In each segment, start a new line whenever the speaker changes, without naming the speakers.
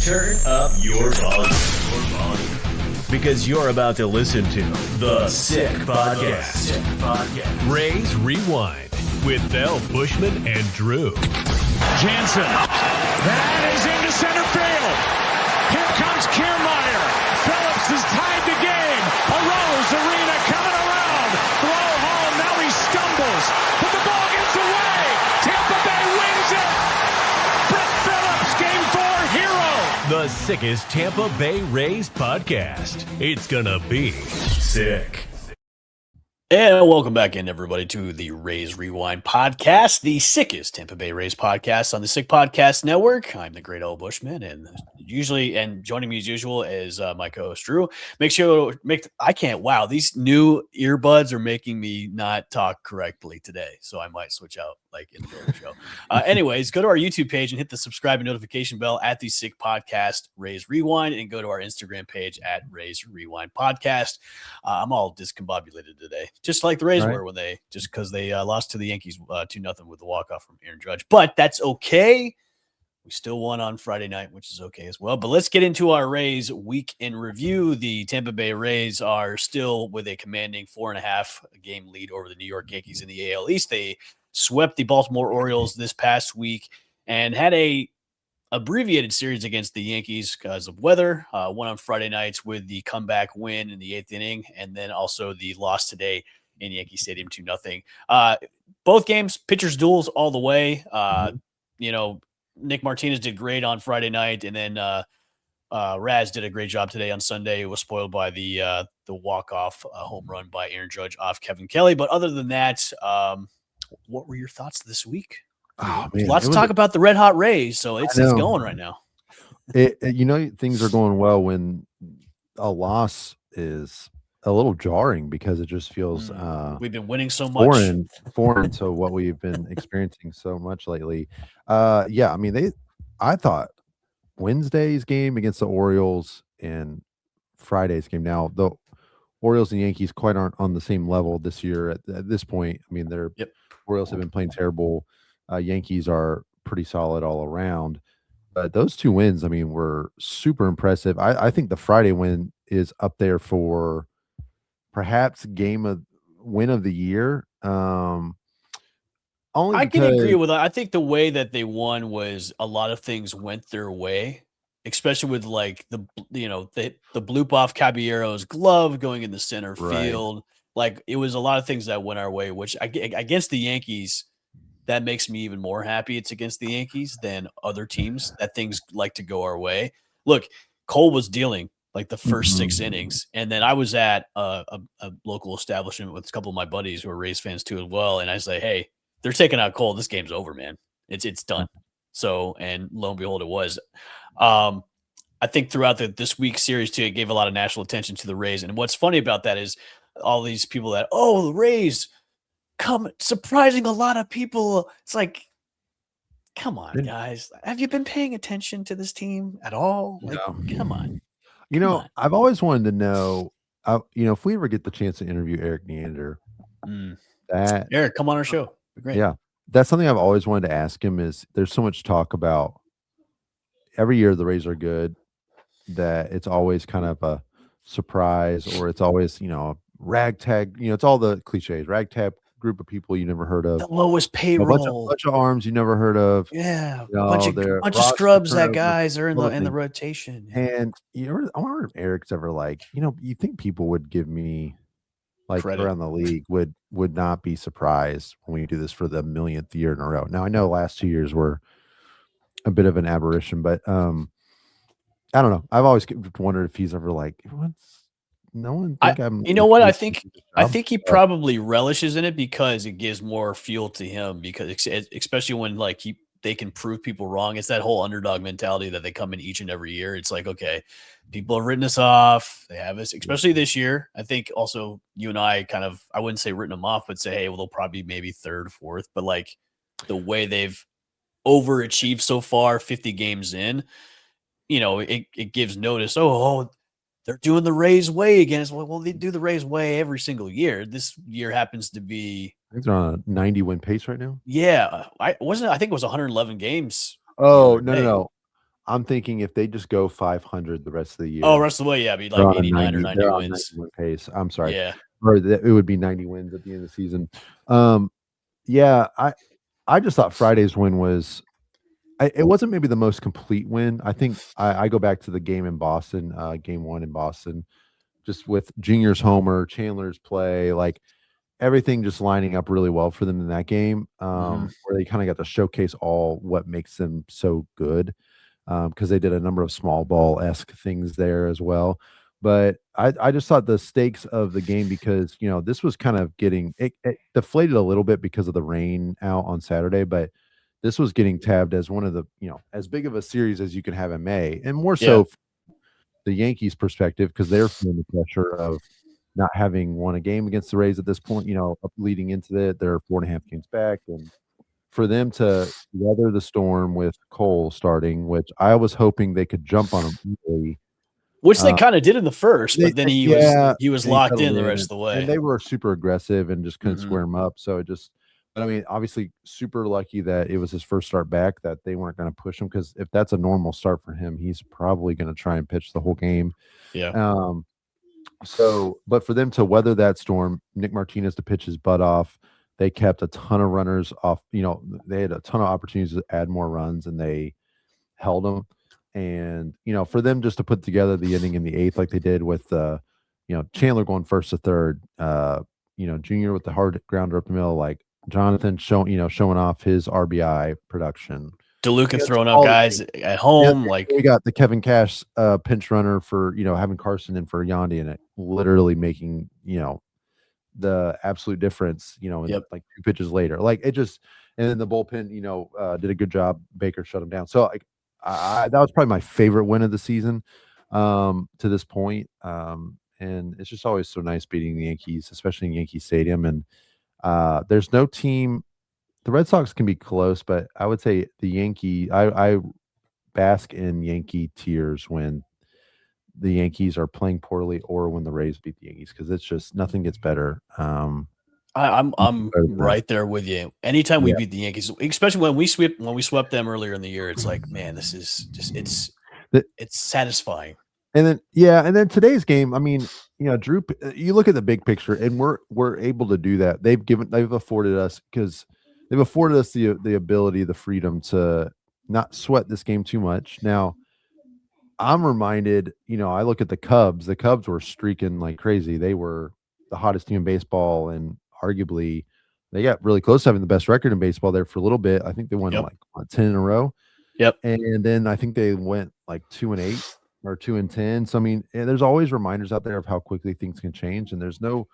Turn up your volume. Because you're about to listen to The Sick Podcast. Raise Rewind with Bell, Bushman, and Drew.
Jansen. That is into center field. Here comes Kiermaier. Phillips has tied the game. Arose Arena coming around. Throw home. Now he stumbles. But the ball gets away. Tampa Bay wins it. Brett Phillips, Game 4 hero.
The sickest Tampa Bay Rays podcast. It's gonna be sick.
And welcome back in, everybody, to the Rays Rewind podcast, the sickest Tampa Bay Rays podcast on the Sick Podcast Network. I'm the great old Bushman, and joining me as usual is my co-host Drew. Wow, these new earbuds are making me not talk correctly today, so I might switch out like in the middle of the show. Anyways, go to our YouTube page and hit the subscribe and notification bell at the Sick Podcast Rays Rewind, and go to our Instagram page at Rays Rewind Podcast. I'm all discombobulated today, just like the Rays were when because they lost to the Yankees 2-0 with the walk-off from Aaron Judge. But that's okay. We still won on Friday night, which is okay as well. But let's get into our Rays week in review. The Tampa Bay Rays are still with a commanding 4.5 game lead over the New York Yankees in the AL East. They swept the Baltimore Orioles this past week and had a abbreviated series against the Yankees because of weather. One on Friday nights with the comeback win in the 8th inning, and then also the loss today in Yankee Stadium 2-0. Both games, pitchers duels all the way. Nick Martinez did great on Friday night, and then Raz did a great job today on Sunday. It was spoiled by the walk-off home run by Aaron Judge off Kevin Kelly. But other than that, what were your thoughts this week?
Oh, man.
Lots to talk about the Red Hot Rays, so it's going right now.
Things are going well when a loss is a little jarring because it just feels
we've been winning so much
foreign to what we've been experiencing so much lately. I thought Wednesday's game against the Orioles and Friday's game. Now the Orioles and Yankees quite aren't on the same level this year at this point. I mean, Orioles have been playing terrible. Yankees are pretty solid all around. But those two wins, were super impressive. I think the Friday win is up there for perhaps win of the year.
I can agree with that. I think the way that they won was a lot of things went their way, especially with like the bloop off Caballero's glove going in the center field. Like it was a lot of things that went our way, which against the Yankees, that makes me even more happy it's against the Yankees than other teams that things like to go our way. Look, Cole was dealing like the first 6 innings. And then I was at a local establishment with a couple of my buddies who are Rays fans too as well. And I say, hey, they're taking out Cole. This game's over, man. It's done. So, and lo and behold, it was. I think throughout this week's series too, it gave a lot of national attention to the Rays. And what's funny about that is all these people that, the Rays surprising a lot of people. It's like, come on, guys. Have you been paying attention to this team at all? Like,
no.
Come on.
I've always wanted to know, if we ever get the chance to interview Eric Neander,
Eric, come on our show. Great.
Yeah, that's something I've always wanted to ask him. Is there's so much talk about every year the Rays are good, that it's always kind of a surprise, or it's always a ragtag. It's all the cliches, ragtag group of people you never heard of,
the lowest payroll,
a bunch of arms you never heard of,
bunch of scrubs that guys are in the rotation.
And I wonder if Eric's ever like, you think people would give me like credit around the league would not be surprised when we do this for the millionth year in a row. Now I know the last 2 years were a bit of an aberration, but I don't know. I've always wondered if he's ever like, no one think I'm.
You know what? I think he probably relishes in it because it gives more fuel to him. Because especially when they can prove people wrong. It's that whole underdog mentality that they come in each and every year. It's like, okay, people have written us off. They have us, especially this year. I think also you and I I wouldn't say written them off, but say, hey, well, they'll probably maybe third, fourth. But like the way they've overachieved so far, 50 games in, it gives notice. Oh, they're doing the Rays way again. It's well, they do the Rays way every single year. This year happens to be.
I think they're on a 90 win pace right now.
Yeah, I think it was 111 games.
Oh no. I'm thinking if they just go 500 the rest of the year.
Oh, rest of the way, yeah, be like 89 or 90
they're on
wins.
90 win pace. I'm sorry.
Yeah.
Or it would be 90 wins at the end of the season. Yeah, I just thought Friday's win was it wasn't maybe the most complete win. I think I go back to the game in Boston, game 1 in Boston, just with Junior's homer, Chandler's play, like everything just lining up really well for them in that game, where they kind of got to showcase all what makes them so good, because they did a number of small ball-esque things there as well. But I just thought the stakes of the game, because this was kind of getting it deflated a little bit because of the rain out on Saturday, but this was getting tabbed as one of the as big of a series as you can have in May, and more so from the Yankees' perspective, because they're feeling the pressure of not having won a game against the Rays at this point, leading into it. They're 4.5 games back. And for them to weather the storm with Cole starting, which I was hoping they could jump on him early.
Which they kind of did in the first, but then he was locked in the rest of the way.
And they were super aggressive and just couldn't square him up. So but I mean, obviously super lucky that it was his first start back, that they weren't going to push him, because if that's a normal start for him, he's probably going to try and pitch the whole game.
Yeah.
So, but for them to weather that storm, Nick Martinez to pitch his butt off, they kept a ton of runners off. They had a ton of opportunities to add more runs, and they held them. And for them just to put together the inning in the 8th, like they did with Chandler going first to third, Junior with the hard grounder up the middle, like Jonathan showing off his RBI production.
DeLuca throwing up guys at home.
We got the Kevin Cash pinch runner for having Carson in for Yandy, and it literally making the absolute difference. Like 2 pitches later, like it just, and then the bullpen did a good job. Baker shut him down. So like that was probably my favorite win of the season to this point. And it's just always so nice beating the Yankees, especially in Yankee Stadium. And there's no team. The Red Sox can be close, but I would say the Yankee. I bask in Yankee tears when the Yankees are playing poorly or when the Rays beat the Yankees, because it's just nothing gets better.
I'm right there with you. Anytime we beat the Yankees, especially when we swept them earlier in the year, it's like, man, this is just it's satisfying.
And then today's game, I mean, Drew, you look at the big picture, and we're able to do that. They've afforded us the ability, the freedom to not sweat this game too much. Now, I'm reminded, I look at the Cubs. The Cubs were streaking like crazy. They were the hottest team in baseball, and arguably they got really close to having the best record in baseball there for a little bit. I think they won 10 in a row.
Yep.
And then I think they went like 2-8 or 2-10. So I mean, there's always reminders out there of how quickly things can change, and there's no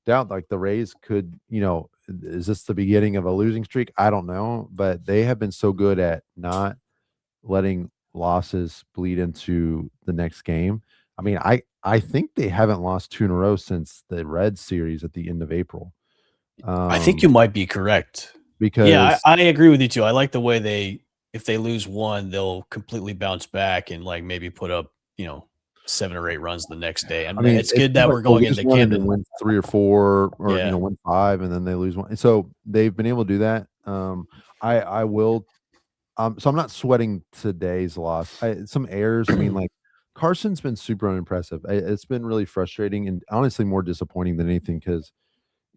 doubt like the Rays could, is this the beginning of a losing streak? I don't know, but they have been so good at not letting losses bleed into the next game. I mean, I think they haven't lost 2 in a row since the Reds series at the end of April.
I think you might be correct.
Because
I agree with you too. I like the way if they lose 1, they'll completely bounce back and like maybe put up 7 or 8 runs the next day. I mean, it's good that we're going into Camden,
win 3 or 4, or win 5, and then they lose 1. So they've been able to do that. I will. So I'm not sweating today's loss. Some errors. I mean, like Carson's been super unimpressive. It's been really frustrating and honestly more disappointing than anything, because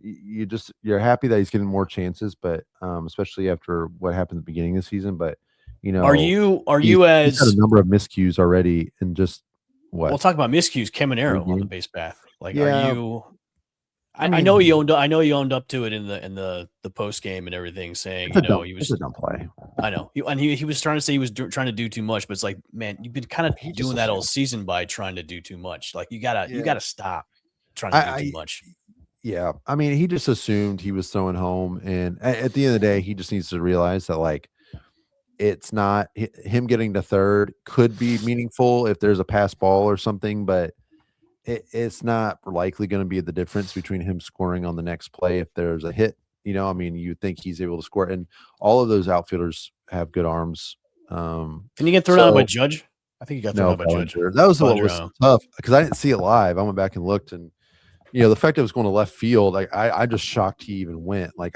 you're happy that he's getting more chances, but especially after what happened at the beginning of the season. But
are you
he's had a number of miscues already, and just what
we'll talk about miscues? Caminero on the base path. Like, are you? I know you owned up to it in the post game and everything, saying he was
a dumb play.
I know, and he was trying to say he was trying to do too much, but it's like, man, you've been kind of doing that all season by trying to do too much. Like you gotta stop trying to do too much.
Yeah, I mean, he just assumed he was throwing home, and at the end of the day, he just needs to realize that like it's not him getting to third could be meaningful if there's a pass ball or something, but it's not likely going to be the difference between him scoring on the next play if there's a hit. I mean, you think he's able to score, and all of those outfielders have good arms.
Can you get thrown out by Judge? I think he got thrown out by Judge.
That was what was tough, because I didn't see it live. I went back and looked, and the fact that it was going to left field, like I'm just shocked he even went. Like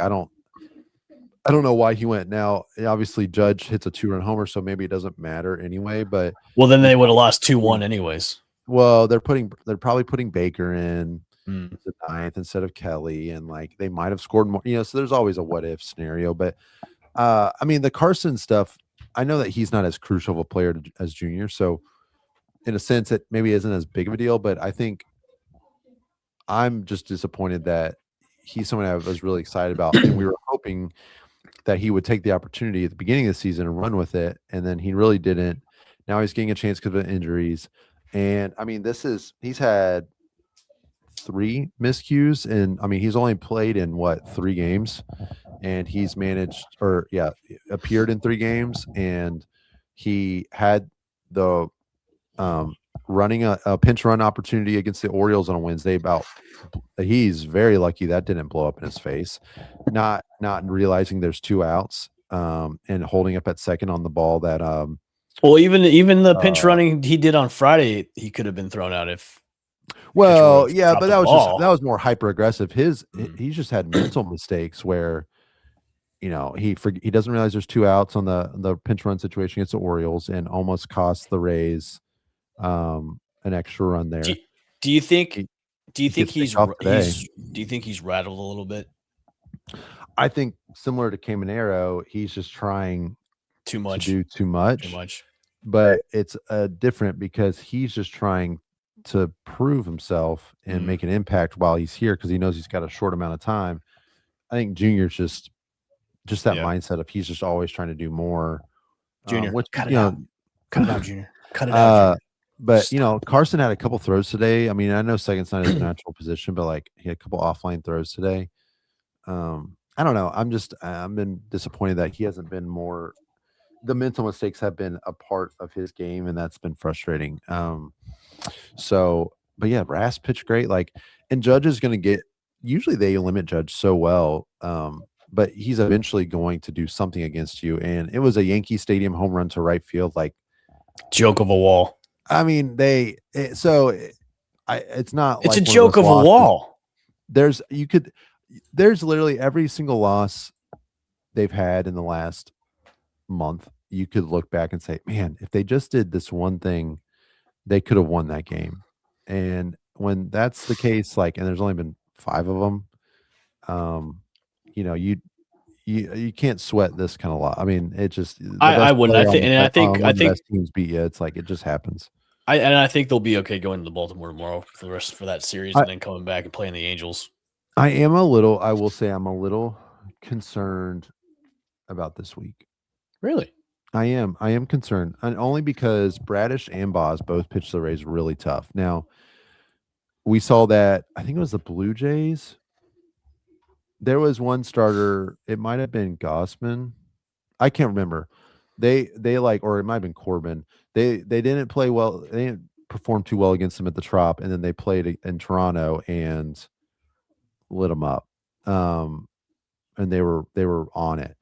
I don't know why he went. Now, obviously, Judge hits a 2-run homer, so maybe it doesn't matter anyway. But
Well, then they would have lost 2-1 anyways.
well, they're probably putting Baker in
Mm.
the ninth instead of Kelly, and like they might have scored more. So there's always a what if scenario. But I mean, the Carson stuff. I know that he's not as crucial of a player as Junior, so in a sense, it maybe isn't as big of a deal. But I think I'm just disappointed that he's someone I was really excited about, and we were hoping that he would take the opportunity at the beginning of the season and run with it, and then he really didn't. Now he's getting a chance because of injuries, and I mean, he's had 3 miscues, and I mean, he's only played in 3 games, and he's appeared in 3 games, and he had the running a pinch run opportunity against the Orioles on a Wednesday. He's very lucky that didn't blow up in his face, not realizing there's 2 outs, and holding up at second on the ball that
well, even the pinch running he did on Friday, he could have been thrown out if
but that was more hyper aggressive. He's just had mental mistakes where he doesn't realize there's 2 outs on the pinch run situation against the Orioles and almost cost the Rays an extra run there.
Do you think he's rattled a little bit?
I think similar to Caminero, he's just trying
to
do too much. But it's different because he's just trying to prove himself and make an impact while he's here because he knows he's got a short amount of time. I think Junior's just that mindset of he's just always trying to do more.
Junior,
cut it out,
Junior. Cut it out.
But Carson had a couple throws today. I mean, I know second's not his natural position, but like he had a couple offline throws today. I don't know. I've been disappointed that he hasn't been more. The mental mistakes have been a part of his game, and that's been frustrating. But yeah, Rass pitched great. And Judge is going to get. Usually they limit Judge so well, but he's eventually going to do something against you. And it was a Yankee Stadium home run to right field,
joke of a wall.
I mean, it's not.
It's a joke of a wall.
There's literally every single loss they've had in the last month. You could look back and say, man, if they just did this one thing, they could have won that game. And when that's the case, and there's only been 5 of them, you can't sweat this kind of lot. I mean, it just
I wouldn't. I think
best teams beat you. It's it just happens.
I think they'll be okay going to Baltimore tomorrow for that series and then coming back and playing the Angels.
I will say I'm a little concerned about this week.
Really?
I am concerned, and only because Bradish and Boz both pitched the Rays really tough. Now, we saw that, I think it was the Blue Jays. There was one starter, it might have been Gossman. I can't remember. They or it might have been Corbin. They didn't play well. They didn't perform too well against them at the Trop, and then they played in Toronto and lit them up. And they were on it.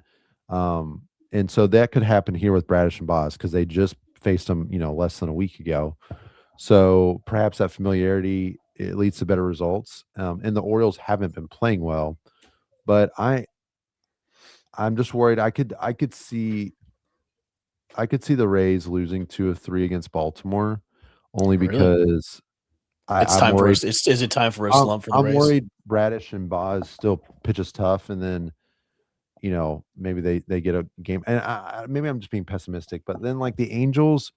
And so that could happen here with Bradish and Boz because they just faced them, less than a week ago. So perhaps that familiarity, it leads to better results. And the Orioles haven't been playing well, but I'm just worried. I could see the Rays losing 2 of 3 against Baltimore, only because I'm worried.
Is it time for a slump for the Rays?
I'm worried Bradish and Boz still pitches tough, and then maybe they get a game. And maybe I'm just being pessimistic, but then the Angels,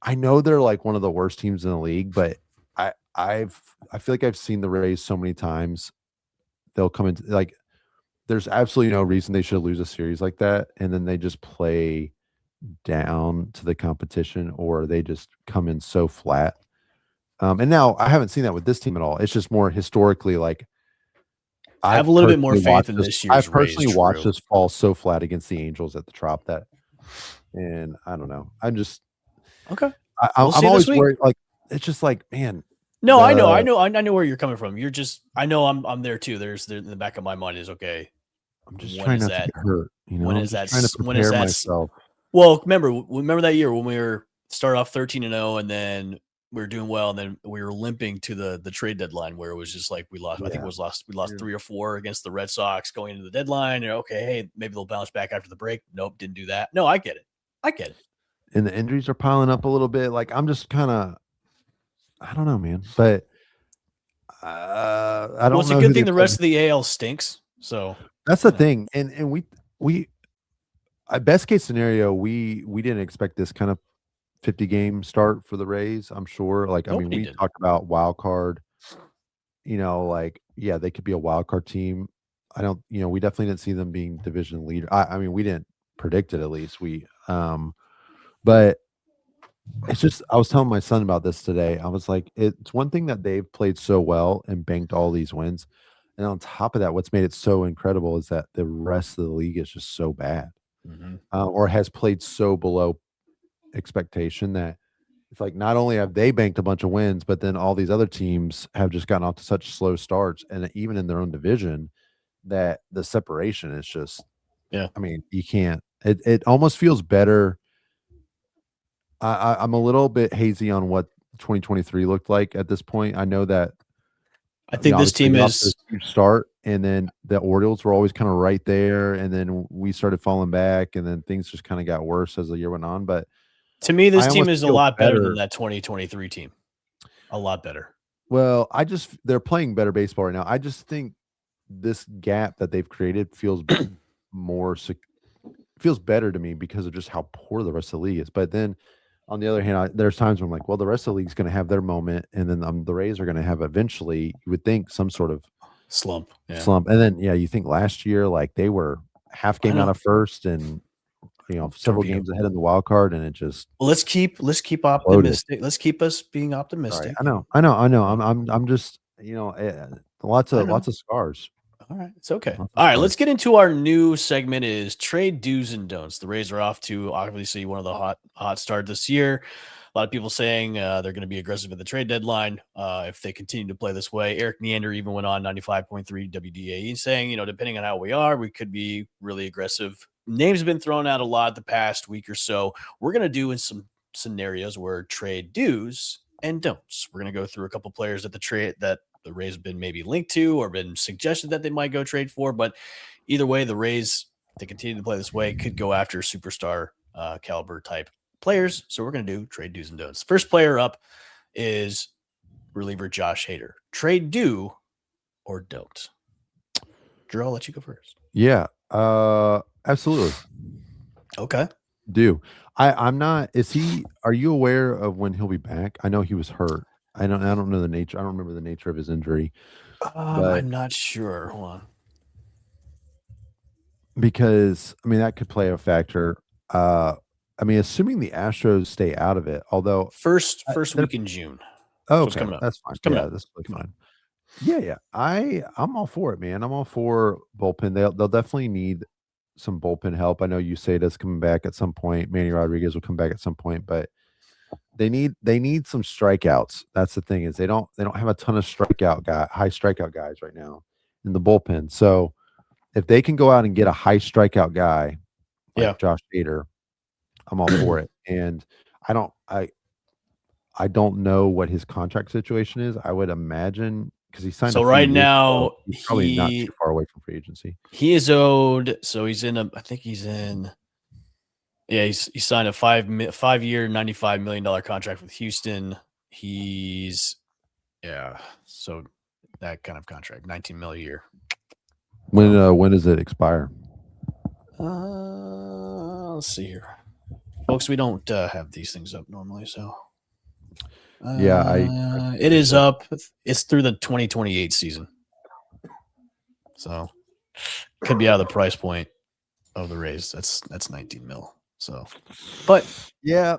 I know they're one of the worst teams in the league, but I feel like I've seen the Rays so many times. They'll come into there's absolutely no reason they should lose a series like that, and then they just play down to the competition, or they just come in so flat. And now I haven't seen that with this team at all. It's just more historically
I have a little bit more faith in this year's
I've personally
Rays,
watched this fall so flat against the Angels at the Trop and I don't know. I'm just
okay.
I'm always worried. It's just man.
No, I know where you're coming from. I know I'm there too. There's in the back of my mind is okay.
I'm just trying not to get hurt.
When is that?
Trying to prepare myself.
Well, remember that year when we started off 13-0, and then we were doing well, and then we were limping to the trade deadline where it was just like we lost. I think
Yeah.
we lost 3 or 4 against the Red Sox going into the deadline. And okay, hey, maybe they'll bounce back after the break. Nope, didn't do that. No, I get it.
And the injuries are piling up a little bit. Like I'm just kind of, I don't know, man. But I don't
Well, it's
know
a
who
good thing
they
the
play.
rest of the AL stinks. So
That's the thing. And we best case scenario, we didn't expect this kind of 50 game start for the Rays. I'm sure. Like, I mean,
Nobody
we
did.
talked about wild card. Like, yeah, they could be a wild card team. I don't, we definitely didn't see them being division leader. I mean, we didn't predict it, at least. But it's just, I was telling my son about this today. I was like, it's one thing that they've played so well and banked all these wins. And on top of that, what's made it so incredible is that the rest of the league is just so bad, or has played so below expectation that it's like not only have they banked a bunch of wins, but then all these other teams have just gotten off to such slow starts, and even in their own division, that the separation is just, I mean, you can't. It almost feels better. I'm a little bit hazy on what 2023 looked like at this point. I know that
I think this
obviously
team
we got off to
is
a huge start, and then the Orioles were always kind of right there, and then we started falling back, and then things just kind of got worse as the year went on. But
to me, this
I
team
almost
is a
feel
lot better than
better.
that 2023 team. A lot better.
Well, they're playing better baseball right now. I just think this gap that they've created feels feels better to me because of just how poor the rest of the league is. But then on the other hand, there's times where I'm like, well, the rest of the league's going to have their moment, and then the Rays are going to have eventually, you would think, some sort of
slump.
And then you think last year, like they were half game out of first, and several games ahead in the wild card, and it just
let's keep optimistic. Let's keep us being optimistic.
Sorry. I know. I'm just lots of scars.
All right, it's okay. All right, let's get into our new segment is trade do's and don'ts. The Rays are off to obviously one of the hot start this year. A lot of people saying they're going to be aggressive at the trade deadline if they continue to play this way. Eric Neander even went on 95.3 WDAE saying, depending on how we are, we could be really aggressive. Names have been thrown out a lot the past week or so. We're going to do in some scenarios where trade do's and don'ts. We're going to go through a couple players that the Rays have been maybe linked to or been suggested that they might go trade for. But either way, the Rays, if they continue to play this way, could go after superstar caliber type players. So we're going to do trade do's and don'ts. First player up is reliever Josh Hader. Trade do or don't? Drew, I'll let you go first.
Yeah, absolutely.
Okay.
I'm not. Are you aware of when he'll be back? I know he was hurt. I don't know the nature. I don't remember the nature of his injury.
I'm not sure. Hold on.
Because that could play a factor. Assuming the Astros stay out of it, although
first week in June.
Oh,
so
okay, that's fine. That's really fine. Yeah. I'm all for it, man. I'm all for bullpen. They'll definitely need some bullpen help. I know Uceda's coming back at some point. Manny Rodriguez will come back at some point, but they need some strikeouts. That's the thing, is they don't have a ton of high strikeout guys right now in the bullpen. So if they can go out and get a high strikeout guy like Josh Hader, I'm all for it. And I don't know what his contract situation is. I would imagine because he signed.
So right now
he's probably not too far away from free agency.
He is owed. So he's in I think he's in. Yeah, he signed a 5-year, $95 million contract with Houston. So that kind of contract, $19 million a year.
When does it expire?
Let's see here, folks. We don't have these things up normally, so it is up. It's through the 2028 season, so could be out of the price point of the Rays. That's 19 mil. So, but
yeah,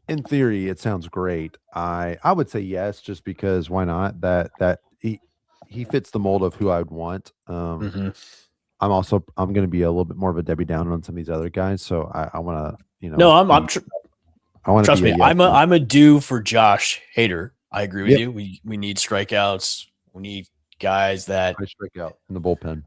in theory, it sounds great. I would say yes, just because why not? That he fits the mold of who I would want. I'm going to be a little bit more of a Debbie Downer on some of these other guys. So I want to,
No, I want to trust me.
Yes
I'm a due for Josh Hader. I agree with you. We need strikeouts. We need guys that
strike out in the bullpen.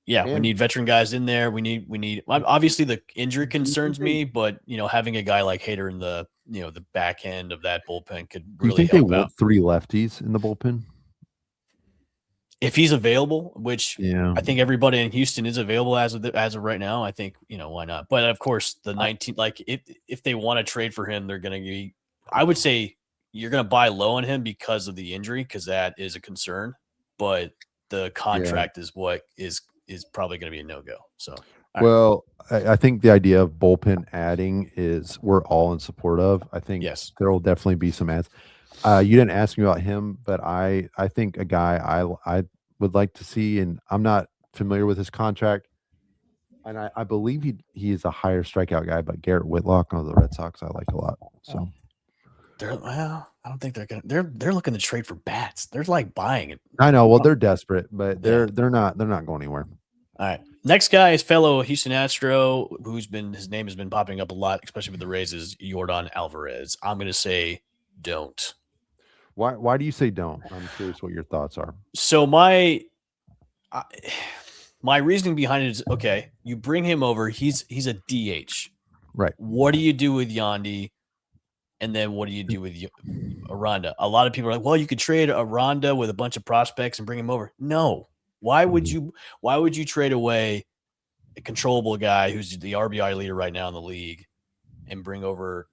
Yeah, we need veteran guys in there. We need. Obviously, the injury concerns me, but having a guy like Hader in the the back end of that bullpen could
Do you
really
think they
help out
want 3 lefties in the bullpen?
if he's available. Which
Yeah.
I think everybody in Houston is available as of right now. I think why not? But of course, the 19 like if they want to trade for him, they're going to be. I would say you're going to buy low on him because of the injury, because that is a concern. But the contract is what is probably going to be a no-go. So,
well, I think the idea of bullpen adding is we're all in support of. I think
yes,
there will definitely be some ads. You didn't ask me about him, but I think a guy I would like to see, and I'm not familiar with his contract, and I believe he is a higher strikeout guy, but Garrett Whitlock of the Red Sox I like a lot. So
I don't think they're gonna. They're looking to trade for bats. They're like buying it.
I know. Well, they're desperate, but
Yeah.
they're not going anywhere.
All right. Next guy is fellow Houston Astro, his name has been popping up a lot, especially with the Rays, is Yordan Alvarez. I'm going to say don't.
Why do you say don't? I'm curious what your thoughts are.
So my reasoning behind it is, okay, you bring him over. He's a DH.
Right.
What do you do with Yandy? And then what do you do with Aranda? A lot of people are like, well, you could trade Aranda with a bunch of prospects and bring him over. No. Why would you trade away a controllable guy who's the RBI leader right now in the league and bring over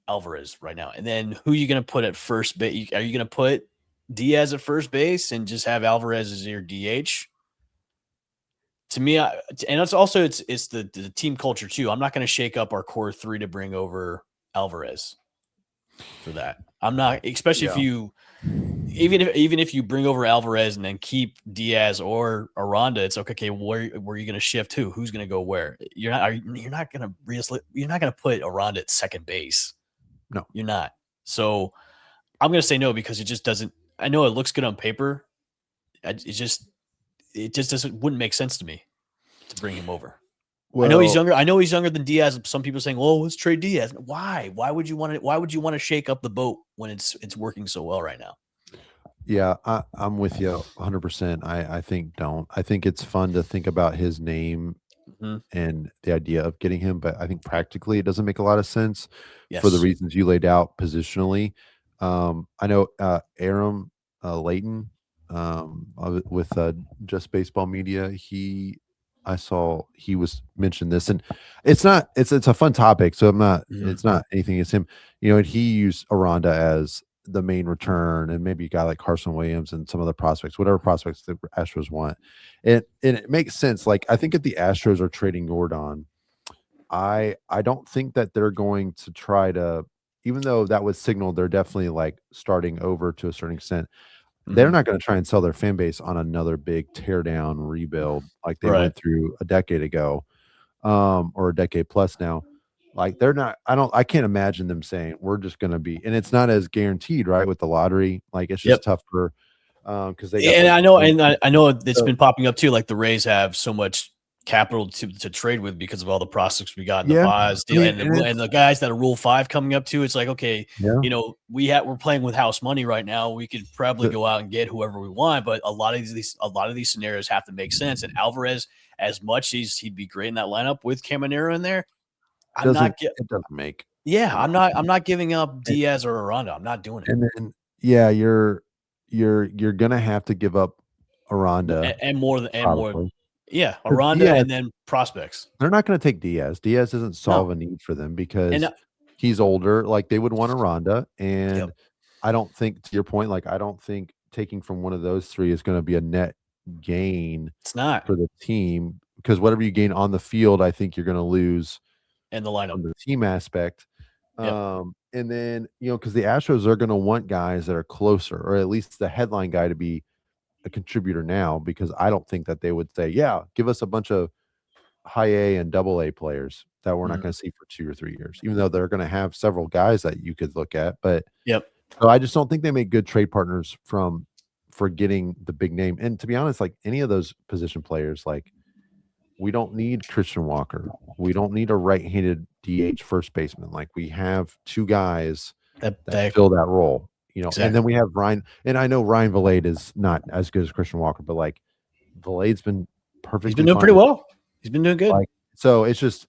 Alvarez right now? And then who are you going to put at first base? Are you going to put Diaz at first base and just have Alvarez as your DH? To me, and it's also it's the team culture too. I'm not going to shake up our core 3 to bring over Alvarez for that. I'm not, especially if you even if you bring over Alvarez and then keep Diaz or Aranda, it's okay. Where are you going to shift to? Who's going to go where? You're not going to put Aranda at second base.
No,
you're not. So I'm going to say no, because it just doesn't. I know it looks good on paper. It just wouldn't make sense to me to bring him over. Well, I know he's younger than Diaz. Some people are saying, "Oh, let's trade Diaz." Why? Why would you want to shake up the boat when it's working so well right now?
Yeah, I'm with you 100%. I think don't. I think it's fun to think about his name and the idea of getting him, but I think practically it doesn't make a lot of sense for the reasons you laid out positionally. I know Aram Layton with Just Baseball Media. I saw he was mentioned this, and it's a fun topic. So I'm not. It's not anything against him. And he used Aranda as the main return, and maybe a guy like Carson Williams and some other prospects, whatever prospects the Astros want. And it makes sense. Like, I think if the Astros are trading Yordan, I don't think that they're going to try to, even though that would signal they're definitely like starting over to a certain extent. They're not going to try and sell their fan base on another big teardown rebuild like they went through a decade ago, or a decade plus now. Like, they're not. I can't imagine them saying we're just going to be. And it's not as guaranteed, right? With the lottery, like it's just tough for because they.
And I know it's been popping up too. Like, the Rays have so much capital to trade with because of all the prospects we got in the Vaz deal, and the guys that are Rule 5 coming up too. It's like, okay, we're playing with house money right now. We could probably go out and get whoever we want, but a lot of these scenarios have to make sense. And Alvarez, as much as he'd be great in that lineup with Caminero in there, it doesn't make. Yeah, I'm not giving up Diaz or Aranda. I'm not doing it.
And then you're gonna have to give up Aranda
and more. Yeah, Aranda and then prospects.
They're not going to take Diaz. Diaz doesn't solve a need for them because he's older. Like, they would want Aranda, and I don't think, to your point, like, I don't think taking from one of those 3 is going to be a net gain.
It's not
for the team, because whatever you gain on the field, I think you're going to lose
in the lineup,
the team aspect. And then because the Astros are going to want guys that are closer, or at least the headline guy to be a contributor now, because I don't think that they would say, give us a bunch of high A and double A players that we're not going to see for 2 or 3 years, even though they're going to have several guys that you could look at. But so I just don't think they make good trade partners for getting the big name. And to be honest, like, any of those position players, like, we don't need Christian Walker. We don't need a right-handed DH first baseman. Like, we have 2 guys that fill that role. Exactly. And then we have Ryan, and I know Ryan Valade is not as good as Christian Walker, but like, Valade's been perfectly.
He's been doing
fine
pretty
with
well. He's been doing good.
Like, so it's just,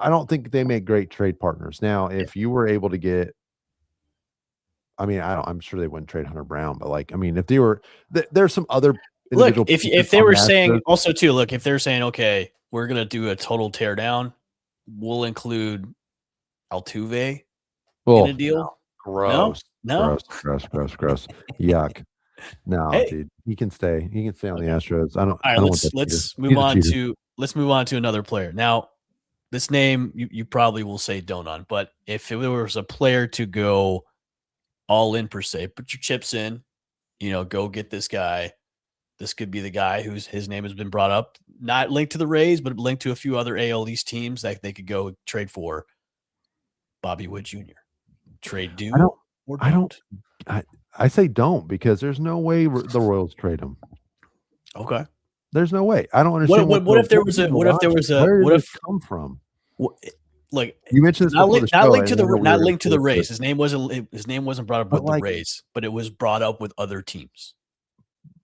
I don't think they make great trade partners. Now, if you were able to get, I mean, I'm sure they wouldn't trade Hunter Brown, but like, I mean, if they were, there's some other individual.
Look, if they were saying also too, look, if they're saying, okay, we're gonna do a total tear down, we'll include Altuve in a deal.
Gross.
No?
Gross. Yuck. No,
Hey.
dude, he can stay. He can stay on the
Okay.
Astros. I don't.
All right,
I don't want that
let's
cheater.
move
He's a
on
cheater.
to another player. Now, this name you probably will say don't on, but if there was a player to go all in per se, put your chips in, go get this guy. This could be the guy his name has been brought up, not linked to the Rays, but linked to a few other AL East teams that they could go trade for. Bobby Wood Jr. Trade do or don't?
I say don't, because there's no way the Royals trade him.
Okay.
There's no way. I don't understand.
What if there was a
where did it come from?
Like
You mentioned this
not
before
linked,
the
not
show.
linked to the
I know
not
we're
linked to the
gonna
Rays. His name wasn't brought up with the Rays, but it was brought up with other teams.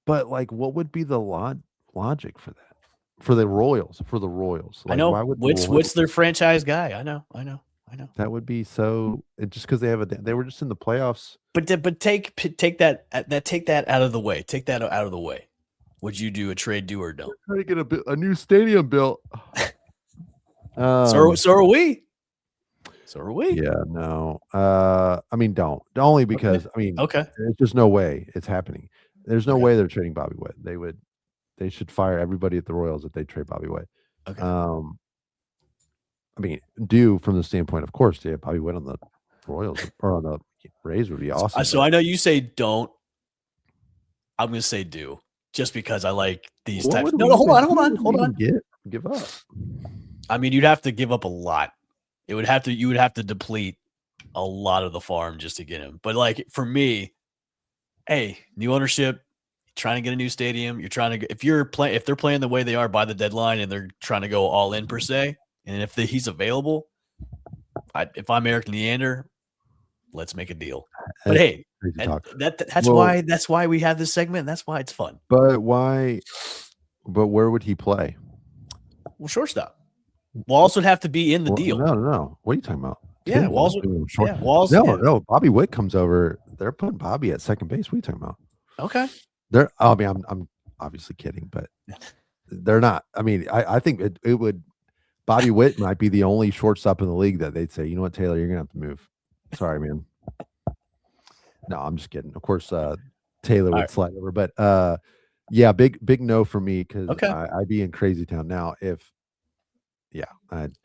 But like, what would be the logic for that? For the Royals? Like,
I know.
Why would
What's their franchise guy? I know.
That would be so. Just because they were just in the playoffs.
But take that out of the way. Take that out of the way. Would you do a trade, do or don't?
We're trying to get a new stadium built.
So are we.
Yeah, no. I mean, don't. Only because
okay.
There's just no way it's happening. There's no way they're trading Bobby Witt. They should fire everybody at the Royals if they trade Bobby Witt.
Okay.
I mean, do from the standpoint, of course, to have Bobby Witt on the Royals or on the Rays would be awesome.
So I know you say don't. I'm going to say do, just because I like these types. No, hold on.
Give up.
I mean, you'd have to give up a lot. You would have to deplete a lot of the farm just to get him. But like for me, hey, new ownership, trying to get a new stadium. You're trying to, if they're playing the way they are by the deadline and they're trying to go all in per se, and if he's available, if I'm Eric Leander, let's make a deal. But hey, that's why we have this segment. That's why it's fun.
But why? But where would he play?
Well, shortstop. Walls would have to be in the deal.
No. What are you talking about?
Yeah, Walls.
No. Bobby Witt comes over. They're putting Bobby at second base. What are you talking about?
Okay.
I'm obviously kidding, but they're not. I mean, I think it would. Bobby Witt might be the only shortstop in the league that they'd say, you know what, Taylor, you're gonna have to move. Sorry, man. No, I'm just kidding. Of course, Taylor would slide over, but yeah, big no for me, because I'd be in crazy town now if.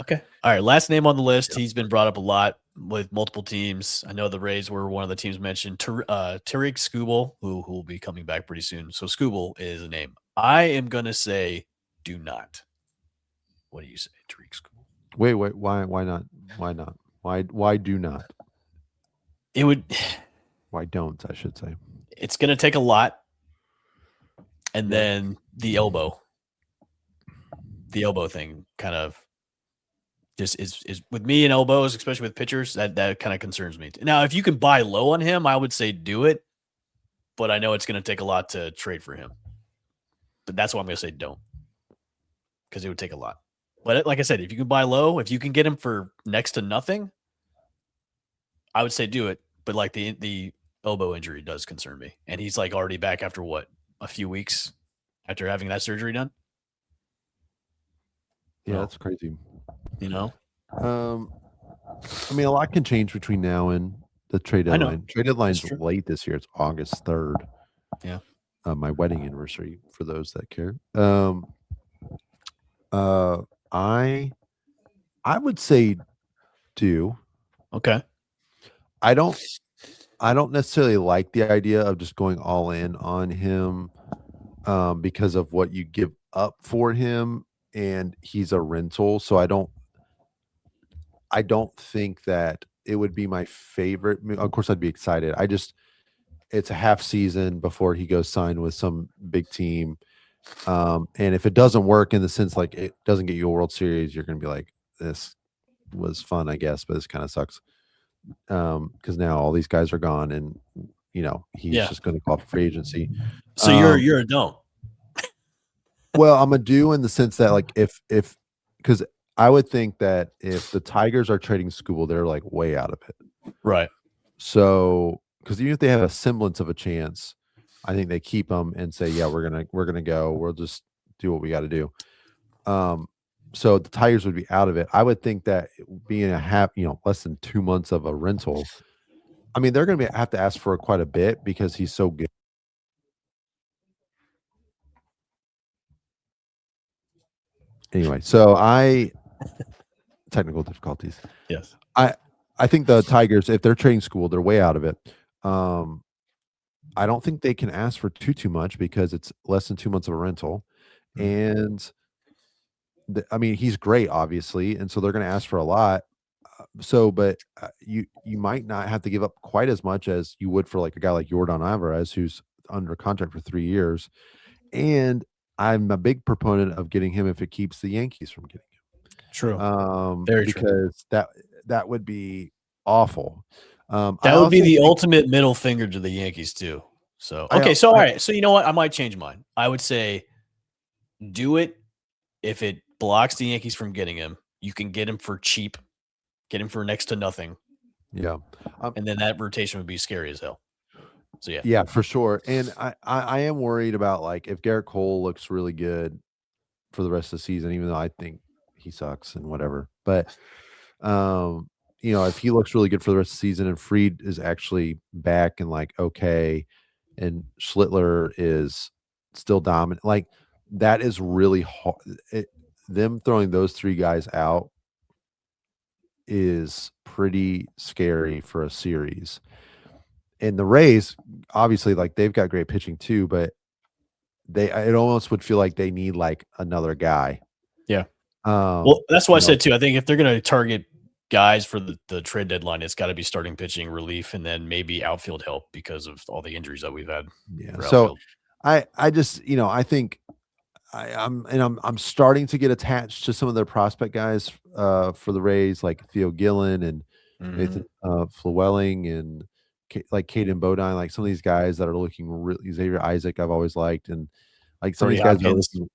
Okay.
All right. Last name on the list. He's been brought up a lot with multiple teams. I know the Rays were one of the teams mentioned. Tariq Skubal, who will be coming back pretty soon. So Skubal is a name. I am gonna say do not. What do you say, Tariq Skubal?
Wait. Why not? Why do not?
It would.
Why don't, I should say.
It's gonna take a lot, and then the elbow thing kind of just is with me and elbows, especially with pitchers, that kind of concerns me. Now, if you can buy low on him, I would say do it, but I know it's going to take a lot to trade for him. But that's why I'm going to say don't, because it would take a lot. But like I said, if you can buy low, if you can get him for next to nothing, I would say do it. But like the elbow injury does concern me, and he's like already back after a few weeks after having that surgery done.
Yeah, that's crazy.
You know,
I mean, a lot can change between now and the trade deadline. Trade deadline's late this year. It's August 3rd.
Yeah.
My wedding anniversary, for those that care. I would say do.
Okay.
I don't necessarily like the idea of just going all in on him because of what you give up for him, and he's a rental. So I don't think that it would be my favorite. Of course, I'd be excited. It's a half season before he goes sign with some big team. And if it doesn't work, in the sense like it doesn't get you a World Series, you're going to be like, this was fun, I guess, but this kind of sucks. Because now all these guys are gone, and he's just going to call for free agency.
So you're a don't.
Well, I'm a do in the sense that like if because I would think that if the Tigers are trading Skubal, they're like way out of it.
Right.
So because even if they have a semblance of a chance, I think they keep them and say, yeah, we're gonna go. We'll just do what we got to do. So the Tigers would be out of it. I would think that being less than 2 months of a rental, I mean, they're gonna have to ask for quite a bit because he's so good. Anyway, so technical difficulties.
Yes.
I think the Tigers, if they're trading school, they're way out of it. I don't think they can ask for too much because it's less than 2 months of a rental, and I mean he's great, obviously, and so they're going to ask for a lot. But you might not have to give up quite as much as you would for like a guy like Jordan Alvarez, who's under contract for 3 years, and I'm a big proponent of getting him if it keeps the Yankees from getting him.
True. Very true.
Because that would be awful.
That would be the ultimate middle finger to the Yankees too. So okay, all right. So you know what? I might change mine. I would say do it if it blocks the Yankees from getting him. You can get him for cheap, get him for next to nothing.
Yeah.
And then that rotation would be scary as hell. So yeah.
Yeah, for sure. And I am worried about like if Garrett Cole looks really good for the rest of the season, even though I think he sucks and whatever. But if he looks really good for the rest of the season and Fried is actually back and like okay, and Schlittler is still dominant, like that is really hard. Them throwing those three guys out is pretty scary for a series. And the Rays, obviously, like they've got great pitching too, but it almost would feel like they need like another guy.
Yeah. Well, that's why I said too. I think if they're going to target guys for the trade deadline, it's got to be starting pitching, relief, and then maybe outfield help because of all the injuries that we've had.
Yeah. So I just I think I'm starting to get attached to some of their prospect guys for the Rays, like Theo Gillen and Nathan Flewelling and like Caden Bodine, like some of these guys that are looking really Xavier Isaac I've always liked, and like some of these guys are looking,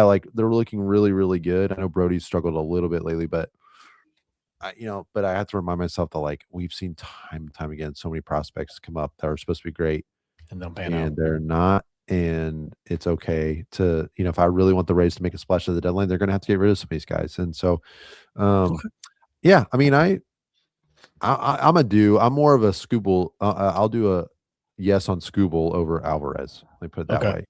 like they're looking really, really good. I know Brody's struggled a little bit lately, but I have to remind myself that like we've seen time and time again so many prospects come up that are supposed to be great
and they'll pan out.
They're not. And it's okay to, if I really want the Rays to make a splash at the deadline, they're going to have to get rid of some of these guys. And so, yeah, I mean, I'm I'm more of a Skubal. I'll do a yes on Skubal over Alvarez. Let me put it that way.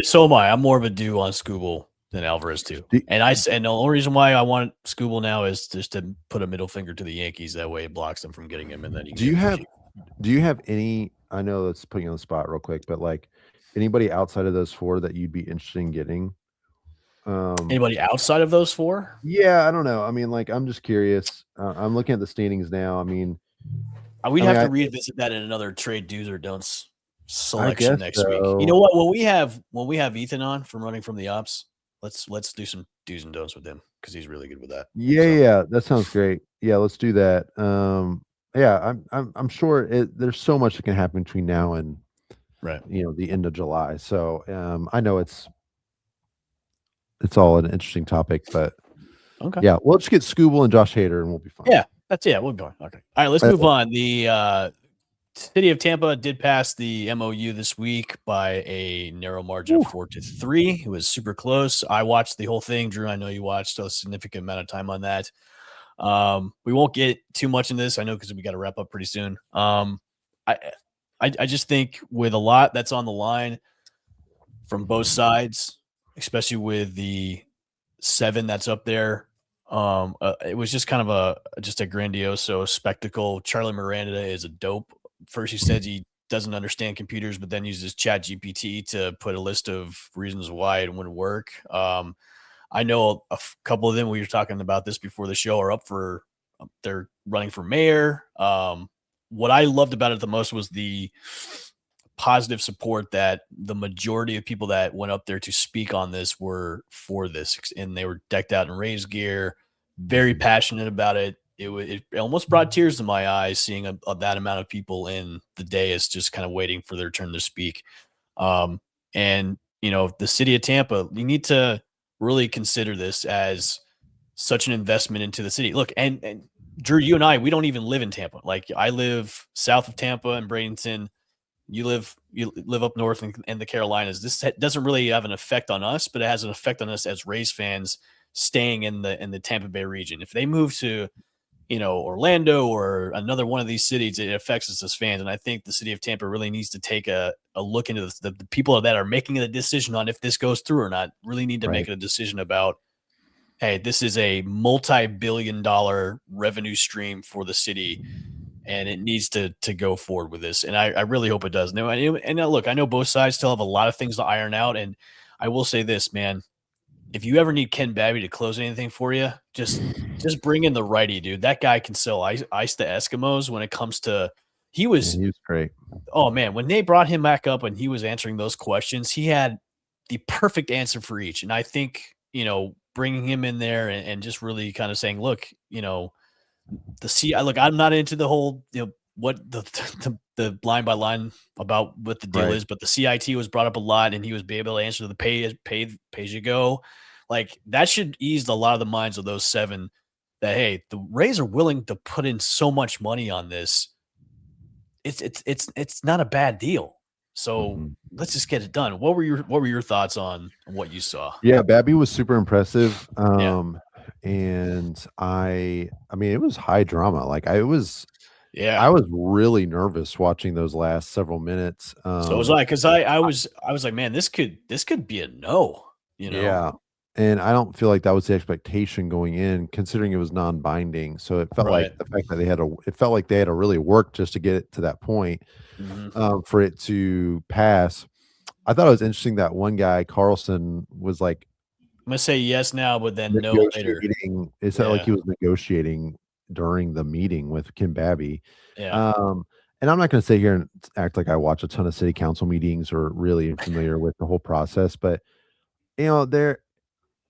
So am I. I'm more of a do on Skubal than Alvarez too. And the only reason why I want Skubal now is just to put a middle finger to the Yankees. That way it blocks them from getting him. And then
do you have any? I know that's putting you on the spot real quick, but like anybody outside of those four that you'd be interested in getting?
Anybody outside of those four?
Yeah, I don't know. I mean, like, I'm just curious. I'm looking at the standings now. I mean,
we'd have to revisit that in another trade do's or don'ts selection next week. You know what? When we have Ethan on from Running from the Ops, let's do some do's and don'ts with him because he's really good with that.
Yeah, that sounds great. Yeah, let's do that. Yeah, I'm sure there's so much that can happen between now and the end of July. So I know it's all an interesting topic, but yeah, we'll just get Skubal and Josh Hader and we'll be fine.
Yeah, we're going. Okay. All right, let's move on. The city of Tampa did pass the MOU this week by a narrow margin of 4-3. It was super close. I watched the whole thing. Drew, I know you watched a significant amount of time on that. We won't get too much in this, I know, because we got to wrap up pretty soon. I just think with a lot that's on the line from both sides, especially with the 7 that's up there, it was just kind of a grandiose spectacle. Charlie Miranda is a dope. First, he says he doesn't understand computers, but then uses Chat GPT to put a list of reasons why it wouldn't work. I know a couple of them, we were talking about this before the show, are up for, they're running for mayor. What I loved about it the most was the positive support that the majority of people that went up there to speak on this were for this. And they were decked out in Rays gear, very passionate about it. It almost brought tears to my eyes seeing that amount of people in the dais just kind of waiting for their turn to speak. And the city of Tampa, you need to really consider this as such an investment into the city. Look, and Drew, you and I, we don't even live in Tampa. Like I live south of Tampa in Bradenton. You live up north in the Carolinas. This doesn't really have an effect on us, but it has an effect on us as Rays fans staying in the Tampa Bay region. If they move to Orlando or another one of these cities, it affects us as fans. And I think the city of Tampa really needs to take a look into the people that are making the decision on if this goes through or not. Really need to make a decision about, hey, this is a multi-billion-dollar revenue stream for the city, and it needs to go forward with this. And I really hope it does. No, and look, I know both sides still have a lot of things to iron out. And I will say this, man, if you ever need Ken Babby to close anything for you, just bring in the righty, dude. That guy can sell ice to Eskimos when it comes to he was
great.
Oh man, when they brought him back up and he was answering those questions, he had the perfect answer for each. And I think, bringing him in there and just really kind of saying, look, look, I'm not into the whole, what the line by line about what the deal is, but the CIT was brought up a lot, and he was be able to answer the pay as you go. Like that should ease a lot of the minds of those 7 that, hey, the Rays are willing to put in so much money on this. It's not a bad deal. So let's just get it done. What were your thoughts on what you saw?
Yeah, Babby was super impressive. And I mean, it was high drama. Like I was really nervous watching those last several minutes.
So was I, because I was like, man, this could be a no.
Yeah. And I don't feel like that was the expectation going in, considering it was non-binding. So it felt like the fact that it felt like they had to really work just to get it to that point, for it to pass. I thought it was interesting that one guy, Carlson, was like,
I'm gonna say yes now, but then no later.
It sounded like he was negotiating during the meeting with Kim Babby.
Yeah.
And I'm not going to sit here and act like I watch a ton of city council meetings or really am familiar with the whole process, but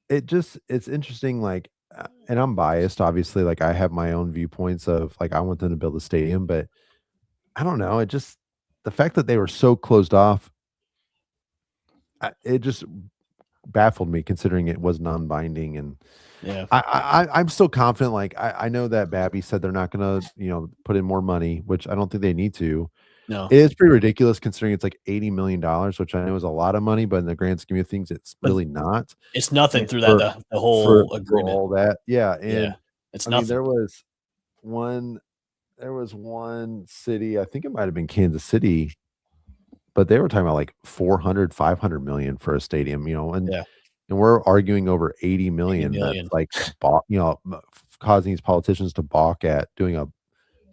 it's interesting. Like, and I'm biased, obviously. Like, I have my own viewpoints of like I want them to build a stadium, but I don't know. The fact that they were so closed off, it just baffled me, considering it was non-binding. And I'm still confident. Like I know that Babby said they're not gonna put in more money, which I don't think they need to.
No,
it is pretty ridiculous considering it's like $80 million, which I know is a lot of money, but in the grand scheme of things, it's really not.
It's nothing through that the whole agreement.
For all that, and
it's nothing.
There was one city, I think it might have been Kansas City, but they were talking about like 500 million for a stadium, and we're arguing over 80 million. That's like causing these politicians to balk at doing a.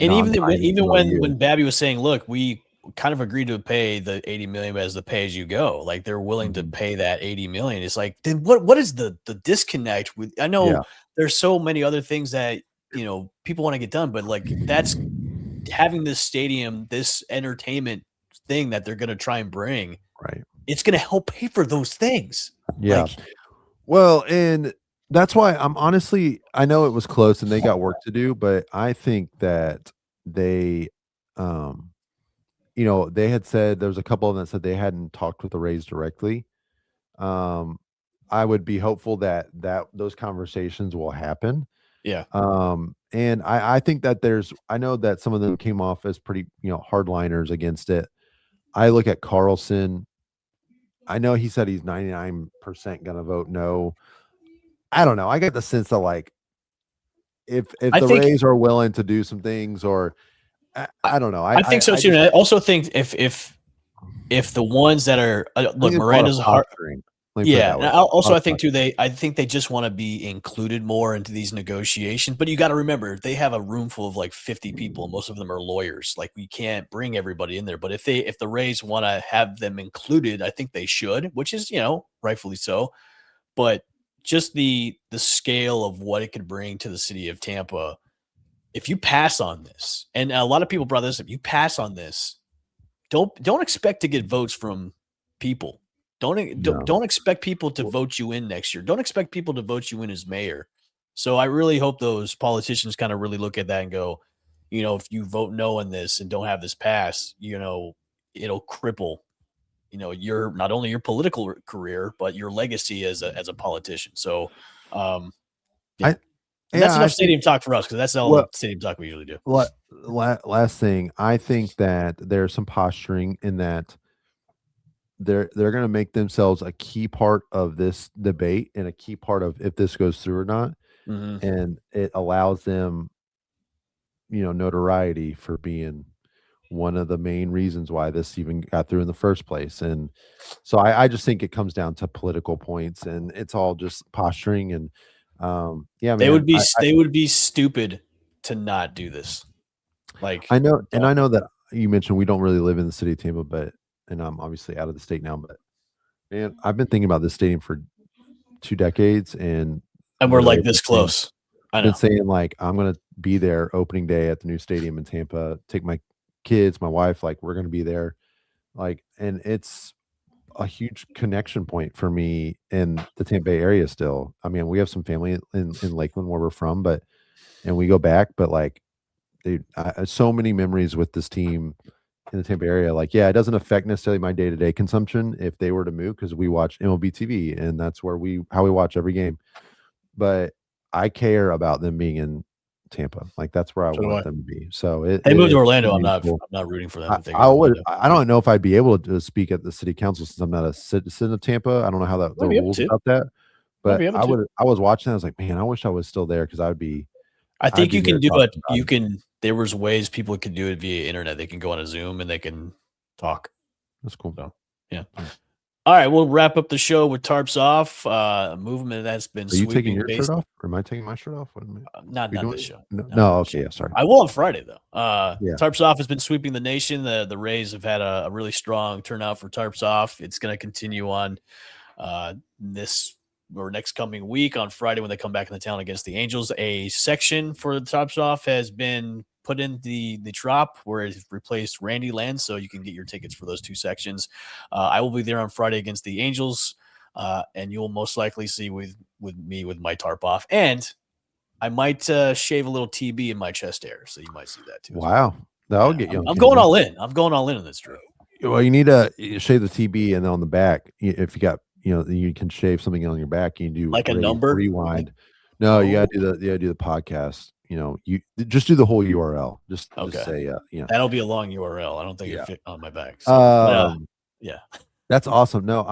And even when Babby was saying, look, we kind of agreed to pay the 80 million as the pay as you go, like they're willing to pay that 80 million. It's like, then what is the disconnect with? I know there's so many other things that people want to get done, but like that's having this stadium, this entertainment thing that they're going to try and bring,
right?
It's going to help pay for those things.
Well, and that's why I know it was close and they got work to do, but I think that they they had said, there was a couple of them that said they hadn't talked with the Rays directly. I would be hopeful that those conversations will happen.
Yeah.
And I think that I know that some of them came off as pretty, hardliners against it. I look at Carlson. I know he said he's 99% going to vote no. I don't know. I get the sense that like, if the Rays are willing to do some things, or I don't know.
I think so too. And I also think if the ones that are look, Miranda's hard. Yeah. I think too, I think they just want to be included more into these negotiations. But you got to remember, they have a room full of like 50 people. Most of them are lawyers. Like we can't bring everybody in there. But if the Rays want to have them included, I think they should, which is rightfully so. But just the scale of what it could bring to the city of Tampa, if you pass on this, and a lot of people brought this up, you pass on this, don't expect to get votes from people. Don't expect people to vote you in next year. Don't expect people to vote you in as mayor. So I really hope those politicians kind of really look at that and go, if you vote no on this and don't have this pass, it'll cripple your not only your political career, but your legacy as a politician. So, and that's enough stadium talk for us, because that's all the stadium talk we usually do.
Last thing, I think that there's some posturing in that they're going to make themselves a key part of this debate and a key part of if this goes through or not, and it allows them, notoriety for being one of the main reasons why this even got through in the first place. And so I just think it comes down to political points, and it's all just posturing. And
they would be stupid to not do this. Like,
I know that you mentioned we don't really live in the city of Tampa, and I'm obviously out of the state now, but man, I've been thinking about this stadium for 2 decades, and
we're like this close.
I've been saying, like, I'm going to be there opening day at the new stadium in Tampa, take my kids, my wife, like, we're going to be there. Like, and it's a huge connection point for me in the Tampa Bay area still. I mean, we have some family in Lakeland where we're from, and we go back, but like, dude, so many memories with this team in the Tampa area. Like, yeah, it doesn't affect necessarily my day-to-day consumption if they were to move, because we watch MLB TV, and that's where we watch every game. But I care about them being in Tampa. Like, that's where I want them to be. So
they moved to Orlando. I'm not rooting for them.
I don't know if I'd be able to speak at the city council since I'm not a citizen of Tampa. I don't know how the rules about that. But I was watching that. I was like, man, I wish I was still there, because
I think you can do it. You can. There was ways people could do it via internet. They can go on a Zoom and they can talk.
That's cool.
So, yeah. All right, we'll wrap up the show with tarps off. A movement that's been.
Are you taking your shirt off, or am I taking my shirt off?
Not this show.
No. Okay. Yeah. Sorry.
I will on Friday though. Tarps off has been sweeping the nation. The Rays have had a really strong turnout for tarps off. It's going to continue on this or next coming week on Friday when they come back in the town against the Angels. A section for the tarps off has been put in the Trop, where it's replaced Randy Land, so you can get your tickets for those 2 sections. I will be there on Friday against the Angels, and you'll most likely see with me with my tarp off, and I might shave a little TB in my chest hair, so you might see that too.
Wow, that'll get you.
I'm going all in. I'm going all in this, Drew.
Well, you need to shave the TB, and then on the back, if you got, you can shave something on your back. You can do
like a number
rewind. No, you gotta do the podcast. You just do the whole URL. Just say,
that'll be a long URL. I don't think it fit on my back. So, yeah, that's
awesome. No,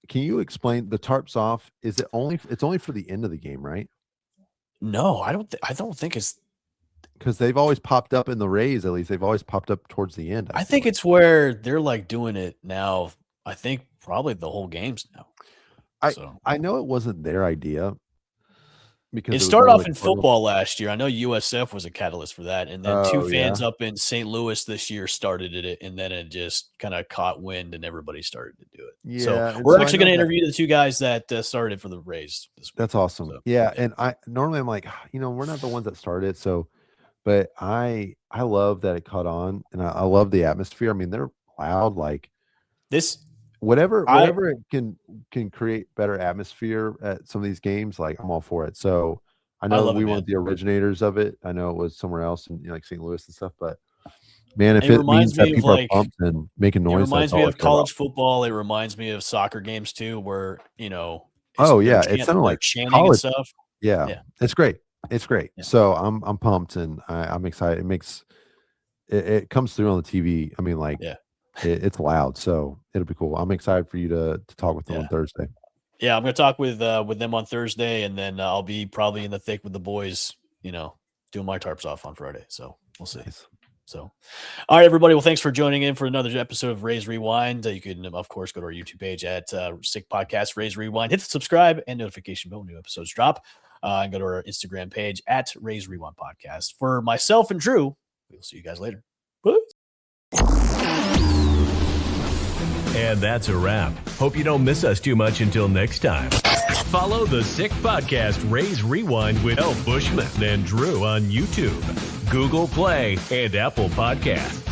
can you explain the tarps off? It's only for the end of the game, right?
No, I don't think it's,
because they've always popped up in the Rays. At least they've always popped up towards the end.
I think it's where they're like doing it now. I think probably the whole game's now.
I know it wasn't their idea, because
it started off in football last year. I know USF was a catalyst for that, and then 2 fans up in St. Louis this year started it, and then it just kind of caught wind, and everybody started to do it.
Yeah,
so we're actually going to interview the 2 guys that started for the Rays this week.
That's awesome. So, yeah, and normally I'm like, we're not the ones that started, so, but I love that it caught on, and I love the atmosphere. I mean, they're loud, like
this.
Whatever it can create better atmosphere at some of these games, like, I'm all for it. So I know we weren't the originators of it. I know it was somewhere else in like St. Louis and stuff, but man, if it means that people are pumped and making noise,
it reminds me of college football. It reminds me of soccer games too, where
it sounded like
chanting
college
and stuff.
Yeah, it's great. It's great. Yeah. So I'm pumped, and I'm excited. It makes it comes through on the TV. I mean, like, it's loud, so it'll be cool. I'm excited for you to talk with them on Thursday.
Yeah, I'm going to talk with them on Thursday, and then I'll be probably in the thick with the boys, doing my tarps off on Friday. So we'll see. Nice. So, all right, everybody. Well, thanks for joining in for another episode of Rays Rewind. You can, of course, go to our YouTube page at Sick Podcast Rays Rewind. Hit the subscribe and notification bell when new episodes drop. And go to our Instagram page at Rays Rewind Podcast. For myself and Drew, we'll see you guys later. Bye.
And that's a wrap. Hope you don't miss us too much until next time. Follow the Sick Podcast Rays Rewind with Bushman and Drew on YouTube, Google Play, and Apple Podcasts.